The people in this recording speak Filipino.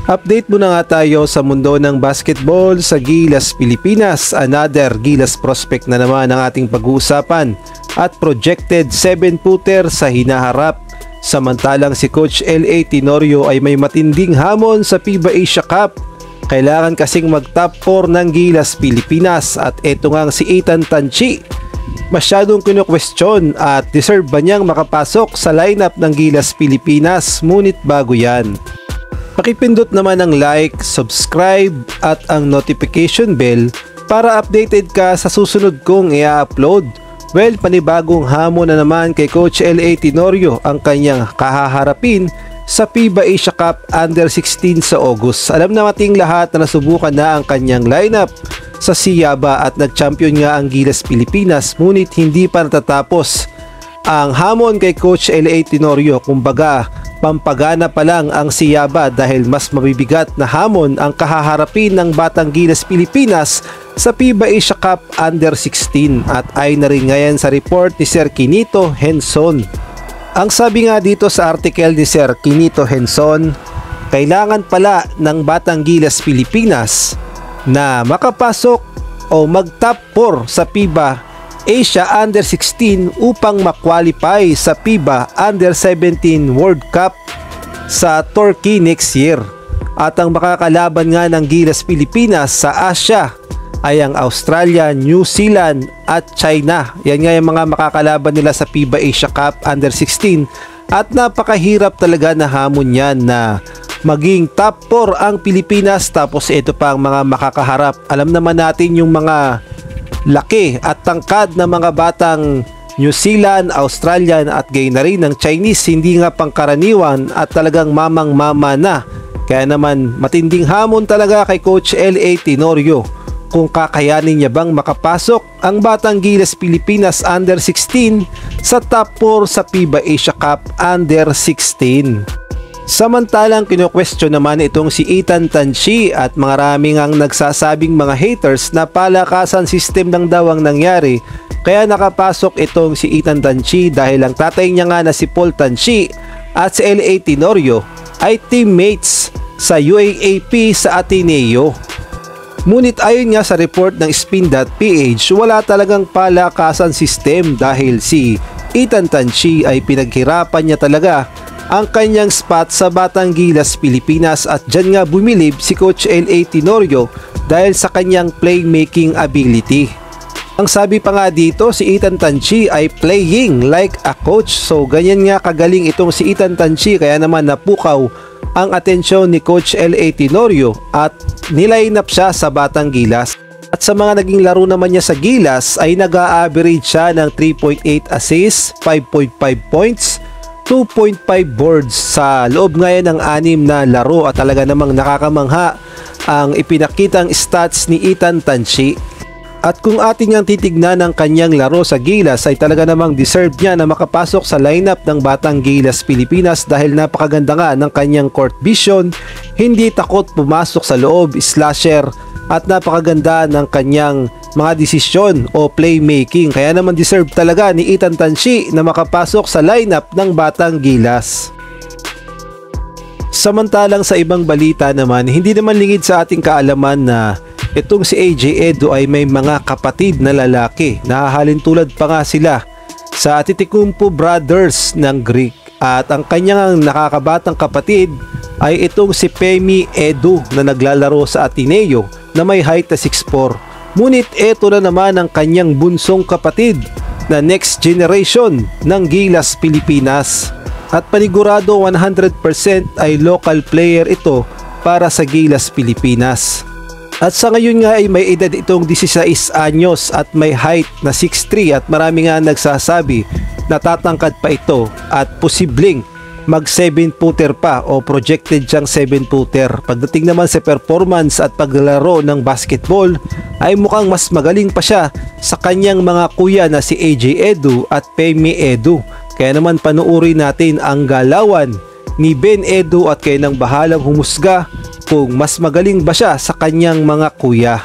Update muna nga tayo sa mundo ng basketball sa Gilas, Pilipinas. Another Gilas prospect na naman ang ating pag-uusapan at projected 7-footer sa hinaharap. Samantalang si Coach L.A. Tenorio ay may matinding hamon sa FIBA Asia Cup. Kailangan kasing mag-top 4 ng Gilas, Pilipinas at eto nga si Ethan Tanchi. Masyadong kinu-question at deserve ba niyang makapasok sa lineup ng Gilas, Pilipinas? Ngunit bago yan, pakipindot naman ang like, subscribe at ang notification bell para updated ka sa susunod kong i-upload. Well, panibagong hamon na naman kay Coach L.A. Tenorio ang kanyang kahaharapin sa FIBA Asia Cup Under-16 sa August. Alam na nating lahat na nasubukan na ang kanyang lineup sa Siaba at nag-champion nga ang Gilas, Pilipinas, ngunit hindi pa natatapos ang hamon kay Coach L.A. Tenorio. Kumbaga, pampagana pa lang ang Siaba dahil mas mabibigat na hamon ang kahaharapin ng Batang Gilas, Pilipinas sa FIBA Asia Cup Under-16 at ay na rin ngayon sa report ni Sir Quinito Henson. Ang sabi nga dito sa article ni Sir Quinito Henson, kailangan pala ng Batang Gilas, Pilipinas na makapasok o mag-top 4 sa FIBA Asia Under-16 upang ma-qualify sa FIBA Under-17 World Cup sa Turkey next year. At ang makakalaban nga ng Gilas, Pilipinas sa Asia ay ang Australia, New Zealand at China. Yan nga yung mga makakalaban nila sa FIBA Asia Cup Under-16 at napakahirap talaga na hamon yan na maging top 4 ang Pilipinas tapos ito pa ang mga makakaharap. Alam naman natin yung mga laki at tangkad na mga batang New Zealand, Australian at gayon na rin ng Chinese, hindi nga pangkaraniwan at talagang mamang-mama na. Kaya naman matinding hamon talaga kay Coach L.A. Tenorio kung kakayanin niya bang makapasok ang Batang Gilas, Pilipinas Under-16 sa top 4 sa FIBA Asia Cup Under-16. Samantalang kinu-question naman itong si Ethan Tanchi at maraming ang nagsasabing mga haters na palakasan system lang daw ang nangyari kaya nakapasok itong si Ethan Tanchi dahil ang tatay niya nga na si Paul Tanchi at si L.A. Tenorio ay teammates sa UAAP sa Ateneo. Ngunit ayon nga sa report ng Spin.ph, wala talagang palakasan system dahil si Ethan Tanchi ay pinaghirapan niya talaga ang kanyang spot sa Batang Gilas, Pilipinas at dyan nga bumilib si Coach L.A. Tenorio dahil sa kanyang playmaking ability. Ang sabi pa nga dito, si Ethan Tanchi ay playing like a coach. So ganyan nga kagaling itong si Ethan Tanchi kaya naman napukaw ang atensyon ni Coach L.A. Tenorio at niline up siya sa Batang Gilas. At sa mga naging laro naman niya sa Gilas ay nag-a-average siya ng 3.8 assists, 5.5 points, 2.5 boards sa loob ngayon ng 6 na laro at talaga namang nakakamangha ang ipinakitang stats ni Ethan Tanchi. At kung ating ang titignan ng kanyang laro sa Gilas ay talaga namang deserve niya na makapasok sa lineup ng Batang Gilas, Pilipinas dahil napakaganda nga ng kanyang court vision, hindi takot pumasok sa loob, slasher at napakaganda ng kanyang mga desisyon o playmaking. Kaya naman deserve talaga ni Ethan Tanchi na makapasok sa lineup ng Batang Gilas. Samantalang sa ibang balita naman, hindi naman lingid sa ating kaalaman na itong si AJ Edu ay may mga kapatid na lalaki. Nahahalin tulad pa nga sila sa Antetokounmpo brothers ng Greek. At ang kanyang nakakabatang kapatid ay itong si Femi Edu na naglalaro sa Ateneo na may height na 6'4". Ngunit eto na naman ang kanyang bunsong kapatid na next generation ng Gilas, Pilipinas. At panigurado 100% ay local player ito para sa Gilas, Pilipinas. At sa ngayon nga ay may edad itong 16 anyos at may height na 6'3" at marami nga nagsasabi na tatangkad pa ito at posibleng mag 7-footer pa o projected siyang 7-footer. Pagdating naman sa performance at paglalaro ng basketball ay mukhang mas magaling pa siya sa kanyang mga kuya na si AJ Edu at Femi Edu. Kaya naman panuuri natin ang galawan ni Ben Edu at kayo nang bahalang humusga kung mas magaling ba siya sa kanyang mga kuya.